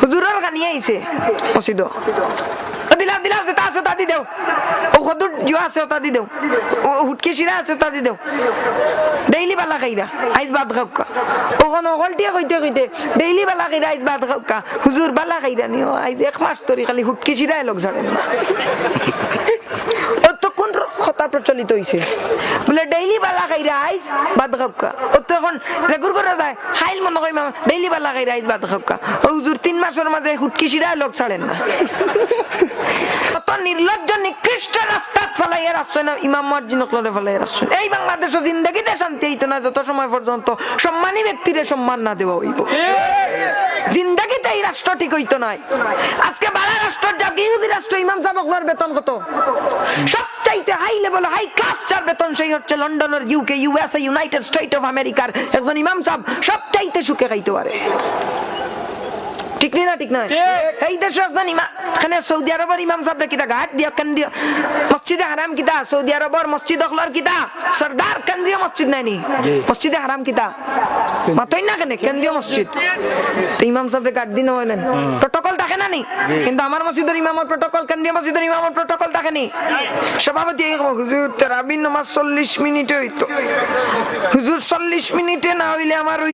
হুজুরের গানি আইছে মসজিদ দিলা দিলা যেটা আছে তা দি দেও ও কদুর জিও আছে তা দি দেও ও হুটকি শিরা আছে তা দি দেও ডেইলি বালা খাইরা আইজ ভাত খাওকা ও কোন গলটিয়া কইতে কইতে ডেইলি বালা খাইরা আইজ ভাত খাওকা হুজুর বালা খাইরা নিও আইজ এক মাস ধরে খালি হুটকি শিরায় লোক জানেন না ও তো কোন কথা প্রচলিত হইছে বলে ডেইলি বালা খাইরা আইজ ভাত খাওকা ও তো এখন রেগুর করে যায় খাইল মনে কই মামা ডেইলি বালা খাইরা আইজ ভাত খাওকা ও হুজুর 3 মাসের মাঝে হুটকি শিরায় লোক ছাড়েন না কত নির্লজ্জ নিকৃষ্ট রাস্তাত ফলাইয়া রাখছেন ইমাম মুয়াজ্জিন করে ফলাইয়া রাখছেন এই বাংলাদেশের জিন্দেগিতে শান্তি হইতো না যত সময় পর্যন্ত সম্মানী ব্যক্তিরে সম্মান না দেওয়া হইব জিন্দেগিতে এই রাষ্ট্র ঠিক হইতো না আজকে বাংলা রাষ্ট্র জাতি ইহুদি রাষ্ট্র ইমাম সাহেবের বেতন কত সবচাইতে হাই লেভেল হাই ক্লাস চার বেতন সেই হচ্ছে লন্ডনের UK USA United state of আমেরিকার একজন ইমাম সাহেব সবচাইতে সুখে খাইতে পারে ঠিক না ঠিক না এই দেশে একজন ইমাম এখানে সৌদি আরবের ইমাম সাহেব কিতা ঘাট দিয়া কেন্দ্রীয় মসজিদে হারাম কিতা সৌদি আরবের মসজিদ অখলার কিতা সরদার কেন্দ্রীয় মসজিদ নাইনি মসজিদে হারাম কিতা মাতই না কেন কেন্দ্রীয় মসজিদ ইমাম সাহেব কাট দিন হইলেন প্রটোকল থাকে না নি কিন্তু আমার মসজিদের ইমামের প্রটোকল কেন্দ্রীয় মসজিদের ইমামের প্রটোকল থাকে নি সভাপতি হুজুর তারাবির নামাজ 40 মিনিটে হইতো হুজুর 40 মিনিটে না হইলে আমার